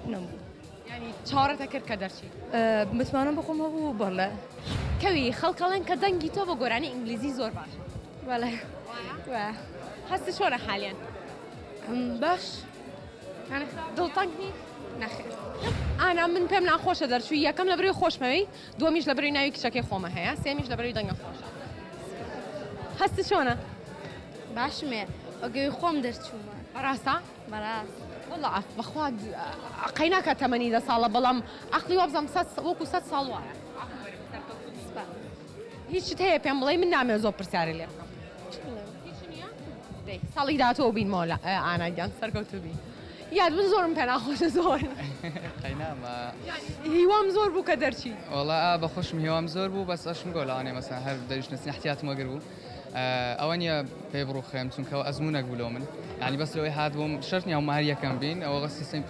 نبوو ینی چاڕەتە کرد کە دەرچی متمانە بخۆم هەبوو بەڵێ کەوی خەڵکەڵێن کە دەنگی تۆ بە گۆرانی ئینگلیزی زۆر باش بەڵێ هەستی چۆنە حالیان باش دڵتەنگنی نەخێر ئانا من پێم ناخۆشە دەرچووی یەکەم لە بەروی خۆشمەوەی دووەمیش لە بەروی ناوی کچەکەی خۆمە هەیە سێمیش لە بەروی دەنگە خۆشە هەستی چۆنە باشمێ ئەگەی خۆم دەرچوومە بەڕاستە بەڕاست والله بەخوا قەی ناکات تەمەنی 10 ساڵە بەڵام عەقڵی وە بزەم وەکو 100 ساڵ وایە هیچت هەیە پێم بڵێ من نامێ زۆر پرسیاری لێ بکەم ساڵی داهاتوە بینمەوە لە ئانا گیان سەرکەوتوو بی یاد من زۆرم پێ ناخۆشە زۆر قەینامە هیوام زۆر بوو کە دەرچی وڵا بەخۆشم هێوام زۆر بوو بەس ئەشم گۆڵانێ مەسەن هەر دەریشتنسی احتیاتم وەگر بوو ئەوە نییە پێ بڕوخێم چونکەوە ئەزمونەک بوو لەو من یعنی بەس لەوەی هات بووم شەرت نیە و مار یەکەم بین ئەوە سیستەمی